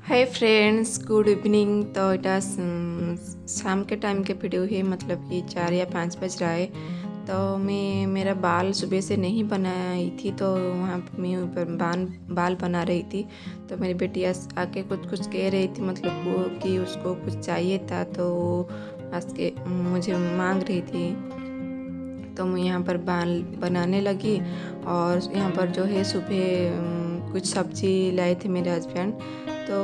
Hi friends, good evening. तो इटा शाम के टाइम के वीडियो है, मतलब कि 4 या 5 बज रहा है। तो मैं मेरा बाल सुबह से नहीं बनाई थी, तो वहाँ पे मैं ऊपर बाल बना रही थी। तो मेरी बेटी आके कुछ कुछ कह रही थी, मतलब वो कि उसको कुछ चाहिए था, तो आज के मुझे मांग रही थी। तो मैं यहाँ पर बाल बनाने लगी। और यहाँ पर जो है सुबह कुछ सब्ज़ी लाए थे मेरे हस्बैंड, तो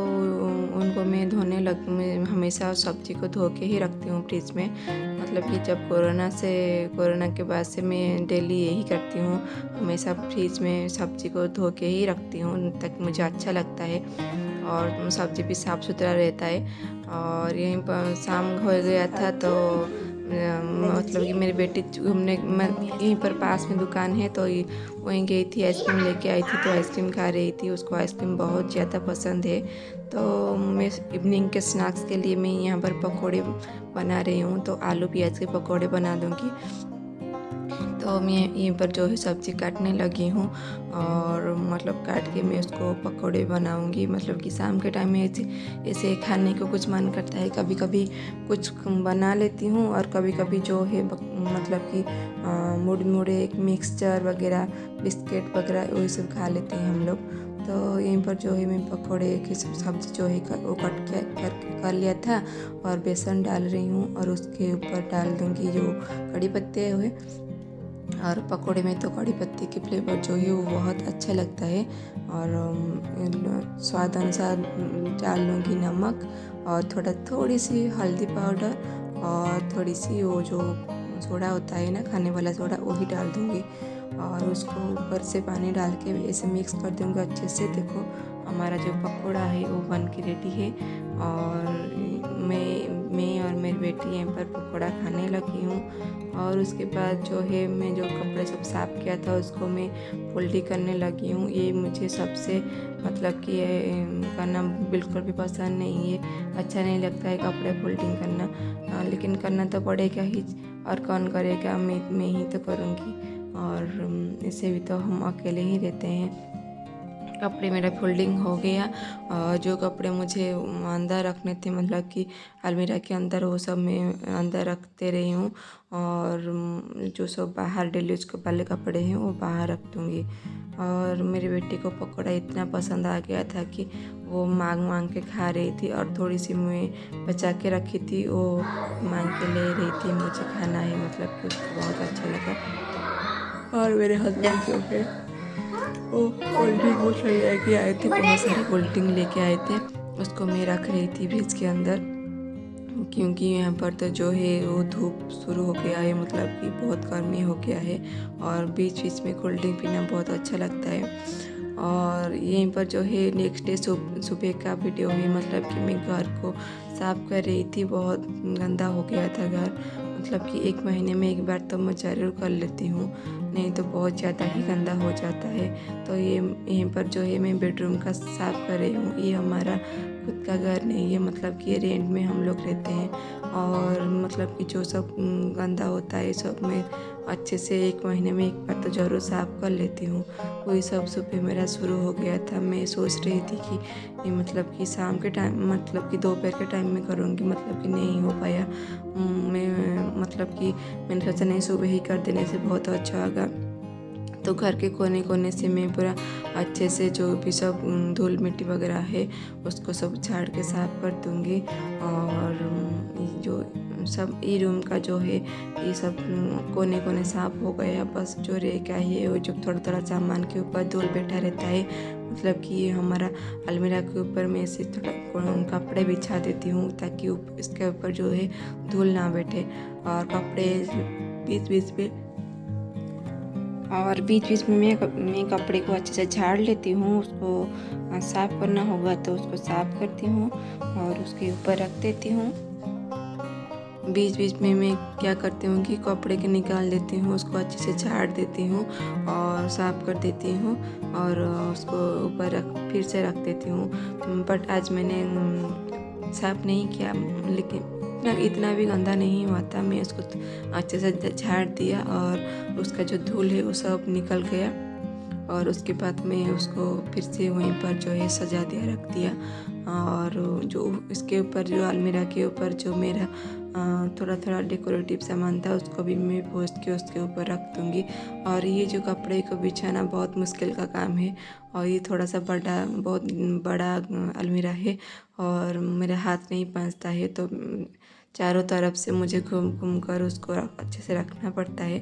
उनको मैं धोने लग मैं हमेशा सब्ज़ी को धो के ही रखती हूँ फ्रिज में। मतलब कि जब कोरोना के बाद से मैं डेली यही करती हूँ, हमेशा फ्रिज में सब्ज़ी को धो के ही रखती हूँ, ताकि मुझे अच्छा लगता है और सब्ज़ी भी साफ़ सुथरा रहता है। और यहीं पर शाम हो गया था, तो मतलब कि मेरी बेटी घूमने यहीं पर पास में दुकान है, तो वहीं गई थी, आइसक्रीम लेके आई थी। तो आइसक्रीम खा रही थी, उसको आइसक्रीम बहुत ज़्यादा पसंद है। तो मैं इवनिंग के स्नैक्स के लिए मैं यहाँ पर पकोड़े बना रही हूँ, तो आलू प्याज के पकोड़े बना दूँगी। तो मैं यहीं पर जो है सब्ज़ी काटने लगी हूँ, और मतलब काट के मैं उसको पकोड़े बनाऊँगी। मतलब कि शाम के टाइम में ऐसे खाने को कुछ मन करता है, कभी कभी कुछ बना लेती हूँ, और कभी कभी जो है मतलब कि मुड़े एक मिक्सचर वगैरह, बिस्किट वगैरह वही सब खा लेते हैं हम लोग। तो यहीं पर जो है मैं पकोड़े की सब्ज़ी जो है वो कट के कर लिया था, और बेसन डाल रही हूँ, और उसके ऊपर डाल दूँगी जो कड़ी पत्ते हुए। और पकोड़े में तो कड़ी पत्ते के फ्लेवर जो है वो बहुत अच्छा लगता है। और स्वाद अनुसार डाल लूँगी नमक, और थोड़ी सी हल्दी पाउडर, और थोड़ी सी वो जो सोडा होता है ना, खाने वाला सोडा, वो भी डाल दूँगी। और उसको ऊपर से पानी डाल के ऐसे मिक्स कर दूँगी अच्छे से। देखो, हमारा जो पकोड़ा है वो बन के रेडी है। और मैं और मेरी बेटी यहाँ पर पकोड़ा खाने लगी हूँ। और उसके बाद जो है मैं जो कपड़े सब साफ़ किया था उसको मैं फोल्डिंग करने लगी हूँ। ये मुझे सबसे मतलब कि ये करना बिल्कुल भी पसंद नहीं है, अच्छा नहीं लगता है कपड़े फोल्डिंग करना। लेकिन करना तो पड़ेगा ही, और कौन करेगा, मैं ही तो करूँगी। और इसे भी तो हम अकेले ही रहते हैं। कपड़े मेरा फोल्डिंग हो गया, और जो कपड़े मुझे अंदर रखने थे, मतलब कि अलमीरा के अंदर, वो सब मैं अंदर रखते रही हूँ। और जो सब बाहर डेली यूज वाले कपड़े हैं वो बाहर रख दूँगी। और मेरी बेटी को पकौड़ा इतना पसंद आ गया था कि वो मांग मांग के खा रही थी, और थोड़ी सी मैं बचा के रखी थी, वो मांग के ले रही थी, मुझे खाना है, मतलब कि उसको बहुत अच्छा लगा। और मेरे हस्बैंड जो है वो कोल्ड ड्रिंक वो लेके आए थे, बहुत सारे कोल्ड ड्रिंक लेके आए थे। उसको मैं रख रही थी फ्रिज के अंदर, क्योंकि यहाँ पर तो जो है वो धूप शुरू हो गया है, मतलब कि बहुत गर्मी हो गया है, और बीच बीच में कोल्ड ड्रिंक पीना बहुत अच्छा लगता है। और यहीं पर जो है नेक्स्ट डे सुबह का वीडियो है, मतलब कि मैं घर को साफ़ कर रही थी, बहुत गंदा हो गया था घर। मतलब कि 1 महीने में एक बार तो मैं ज़रूर कर लेती हूँ, नहीं तो बहुत ज़्यादा ही गंदा हो जाता है। तो ये यहीं पर जो है मैं बेडरूम का साफ़ कर रही हूँ। ये हमारा खुद का घर नहीं है, मतलब कि रेंट में हम लोग रहते हैं। और मतलब कि जो सब गंदा होता है सब मैं अच्छे से 1 महीने में एक बार तो ज़रूर साफ़ कर लेती हूँ। वही सब सुबह मेरा शुरू हो गया था। मैं सोच रही थी कि ये मतलब कि शाम के टाइम, मतलब कि दोपहर के टाइम में करूँगी, मतलब कि नहीं हो पाया। मैं मतलब कि मैंने सोचा नहीं, सुबह ही कर देने से बहुत अच्छा होगा। तो घर के कोने कोने से मैं पूरा अच्छे से जो भी सब धूल मिट्टी वगैरह है उसको सब झाड़ के साफ़ कर दूँगी। और ये जो सब ये रूम का जो है ये सब कोने कोने साफ़ हो गया। बस जो रह गया है वो जो थोड़ा थोड़ा सामान के ऊपर धूल बैठा रहता है, मतलब कि ये हमारा अलमीरा के ऊपर मैं से थोड़ा कपड़े बिछा देती हूँ, ताकि इसके ऊपर जो है धूल ना बैठे। और कपड़े बीच बीच में मैं कपड़े को अच्छे से झाड़ लेती हूँ। उसको साफ़ करना होगा तो उसको साफ़ करती हूँ, और उसके ऊपर रख देती हूँ। बीच बीच में मैं क्या करती हूँ कि कपड़े के निकाल देती हूँ, उसको अच्छे से झाड़ देती हूँ और साफ़ कर देती हूँ, और उसको ऊपर फिर से रख देती हूँ। बट आज मैंने साफ़ नहीं किया, लेकिन इतना भी गंदा नहीं हुआ था। मैं उसको अच्छे से झाड़ दिया, और उसका जो धूल है वो सब निकल गया। और उसके बाद मैं उसको फिर से वहीं पर जो है सजा दिया, रख दिया। और जो इसके ऊपर जो अलमीरा के ऊपर जो मेरा थोड़ा थोड़ा डेकोरेटिव सामान था उसको भी मैं पोंछ के उसके ऊपर रख दूँगी। और ये जो कपड़े को बिछाना बहुत मुश्किल का काम है, और ये थोड़ा सा बहुत बड़ा अलमीरा है और मेरा हाथ नहीं पहुँचता है, तो चारों तरफ से मुझे घूम घूम कर उसको अच्छे से रखना पड़ता है।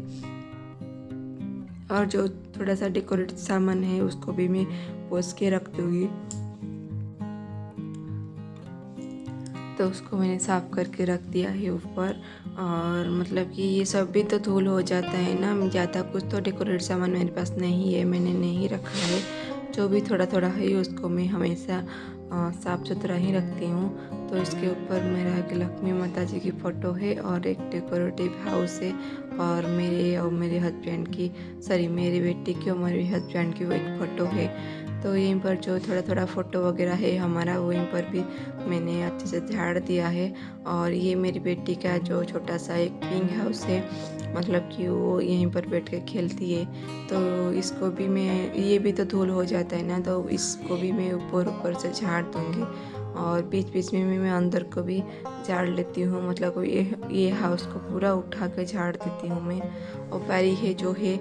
और जो थोड़ा सा डेकोरेटिव सामान है उसको भी मैं पोंछ के रख दूँगी। तो उसको मैंने साफ़ करके रख दिया है ऊपर। और मतलब कि ये सब भी तो धूल हो जाता है ना, ज़्यादा कुछ तो डेकोरेट सामान मेरे पास नहीं है, मैंने नहीं रखा है। जो भी थोड़ा थोड़ा है उसको मैं हमेशा साफ़ सुथरा ही रखती हूँ। तो इसके ऊपर मेरा एक लक्ष्मी माता जी की फ़ोटो है और एक डेकोरेटिव हाउस है, और मेरे हस्बैंड की, मेरी बेटी की और मेरे हस्बैंड की वो एक फ़ोटो है। तो यहीं पर जो थोड़ा थोड़ा फ़ोटो वगैरह है हमारा, वहीं पर भी मैंने अच्छे से झाड़ दिया है। और ये मेरी बेटी का जो छोटा सा एक पिंक हाउस है, मतलब कि वो यहीं पर बैठ के खेलती है। तो इसको भी मैं, ये भी तो धूल हो जाता है ना, तो इसको भी मैं ऊपर ऊपर से झाड़ दूँगी। और बीच बीच में मैं अंदर को भी झाड़ लेती हूँ, मतलब ये हाउस को पूरा उठा के झाड़ देती हूँ मैं। और बारी है जो है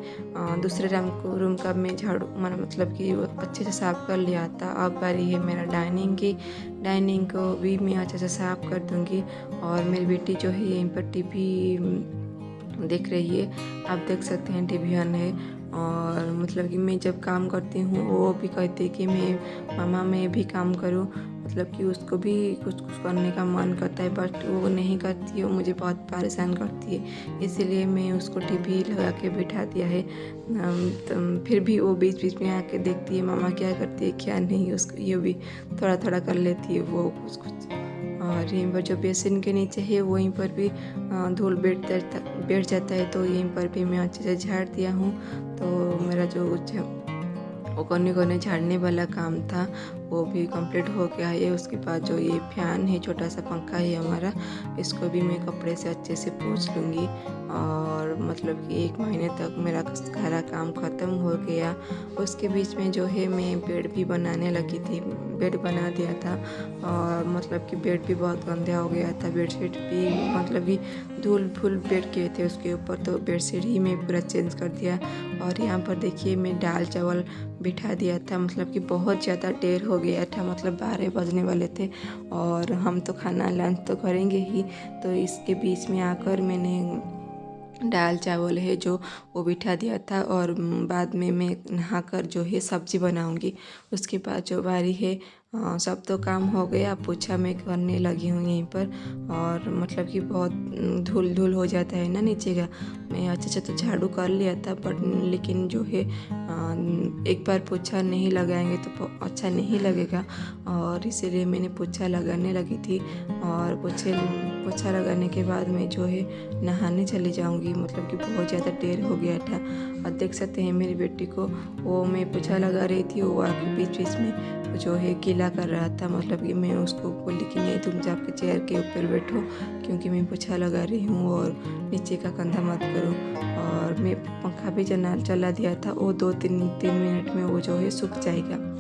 दूसरे रूम का मैं झाड़ू मतलब कि अच्छे से साफ़ कर लिया था। अब बारी है मेरा डाइनिंग को भी मैं अच्छे से साफ़ कर दूँगी। और मेरी बेटी जो है यहीं पर टीवी देख रही है, आप देख सकते हैं टीवी ऑन है। और मतलब कि मैं जब काम करती हूँ वो भी कहती है कि मामा मैं भी काम करूँ, मतलब कि उसको भी कुछ कुछ करने का मन करता है, बट वो नहीं करती है, वो मुझे बहुत परेशान करती है। इसीलिए मैं उसको टीवी लगा के बिठा दिया है। तो फिर भी वो बीच बीच में आके देखती है मामा क्या करती है क्या नहीं, उसको ये भी थोड़ा थोड़ा कर लेती है वो कुछ कुछ। और यहीं पर जो बेसिन के नीचे है वहीं पर भी धूल बैठ जाता है, तो यहीं पर भी मैं अच्छे से झाड़ दिया हूँ। तो मेरा जो वो कोने कोने झाड़ने वाला काम था वो भी कंप्लीट हो गया है। उसके बाद जो ये फैन है, छोटा सा पंखा है हमारा, इसको भी मैं कपड़े से अच्छे से पोंछ लूँगी। और मतलब कि 1 महीने तक मेरा सारा काम ख़त्म हो गया। उसके बीच में जो है मैं बेड भी बनाने लगी थी, बेड बना दिया था। और मतलब कि बेड भी बहुत गंदा हो गया था, बेडशीट भी मतलब कि धूल फूल बैठ गए थे उसके ऊपर, तो बेडशीट ही मैं पूरा चेंज कर दिया। और यहाँ पर देखिए मैं दाल चावल बिठा दिया था, मतलब कि बहुत ज़्यादा देर हो गया था, मतलब 12 बजने वाले थे और हम तो खाना लंच तो करेंगे ही। तो इसके बीच में आकर मैंने दाल चावल है जो वो बिठा दिया था। और बाद में मैं नहाकर जो है सब्ज़ी बनाऊंगी। उसके बाद जो बारी है सब तो काम हो गया, पोछा मैं करने लगी हूँ यहीं पर। और मतलब कि बहुत धूल धूल हो जाता है ना नीचे का, मैं अच्छे से तो झाड़ू कर लिया था, बट लेकिन जो है एक बार पोछा नहीं लगाएंगे तो अच्छा नहीं लगेगा, और इसीलिए मैंने पोछा लगाने लगी थी। और पोछा लगाने के बाद मैं जो है नहाने चली जाऊंगी, मतलब कि बहुत ज़्यादा देर हो गया था। और देख सकते हैं मेरी बेटी को, वो मैं पोछा लगा रही थी, वो आके बीच बीच में जो है गीला कर रहा था, मतलब कि मैं उसको बोली कि नहीं तुम जाके चेयर के ऊपर बैठो, क्योंकि मैं पोछा लगा रही हूँ और नीचे का कंधा मत करो। और मैं पंखा भी चला दिया था, वो 2-3 मिनट में वो जो है सूख जाएगा।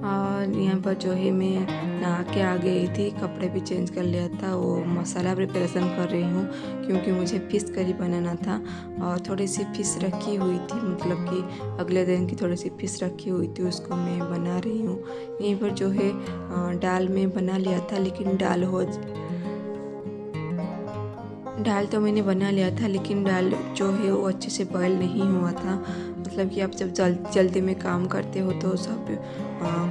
और यहाँ पर जो है मैं नहा के आ गई थी, कपड़े भी चेंज कर लिया था, वो मसाला प्रिपरेशन कर रही हूँ क्योंकि मुझे फ़िश करी बनाना था। और थोड़ी सी फ़िश रखी हुई थी, मतलब कि अगले दिन की थोड़ी सी फ़िश रखी हुई थी, उसको मैं बना रही हूँ। यहीं पर जो है दाल में बना लिया था, लेकिन दाल तो मैंने बना लिया था, लेकिन दाल जो है वो अच्छे से बॉयल नहीं हुआ था। मतलब कि आप जब जल्दी में काम करते हो तो सब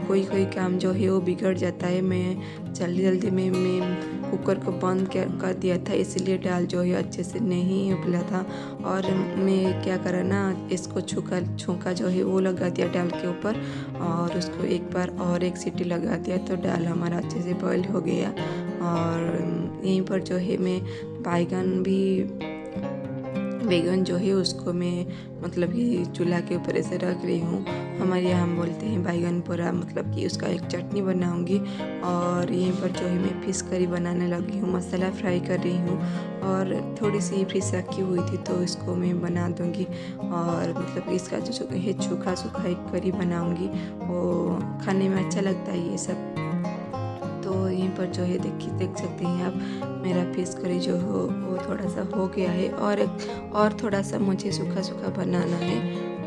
कोई काम जो है वो बिगड़ जाता है। मैं जल्दी में मैं कुकर को बंद कर दिया था, इसलिए दाल जो है अच्छे से नहीं उबला था। और मैं क्या करा ना, इसको छौंका जो है वो लगा दिया दाल के ऊपर, और उसको एक बार और एक सीटी लगा दिया, तो दाल हमारा अच्छे से बॉयल हो गया। और यहीं पर जो है मैं बैगन भी बैगन जो है उसको मैं मतलब कि चूल्हा के ऊपर ऐसे रख रही हूँ। हमारे यहाँ हम बोलते हैं बैगन पोरा, मतलब कि उसका एक चटनी बनाऊँगी। और यहीं पर जो है मैं फ़िश करी बनाने लगी हूँ, मसाला फ्राई कर रही हूँ। और थोड़ी सी फ़िश रखी हुई थी तो इसको मैं बना दूँगी। और मतलब इसका जो है सूखा सूखा एक करी बनाऊँगी, वो खाने में अच्छा लगता है ये सब। तो यहीं पर जो है देख सकते हैं आप, मेरा फिश करी जो हो वो थोड़ा सा हो गया है। और थोड़ा सा मुझे सूखा सूखा बनाना है,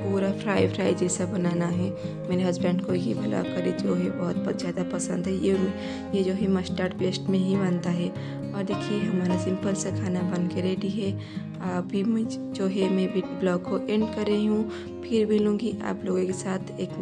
पूरा फ्राई जैसा बनाना है। मेरे हस्बैंड को ये वाला करी जो है बहुत ज़्यादा पसंद है। ये जो है मस्टर्ड पेस्ट में ही बनता है। और देखिए हमारा सिंपल सा खाना बन के रेडी है। अभी मैं जो है मैं ब्लॉग को एंड कर रही हूँ। फिर मिलूँगी आप लोगों के साथ एक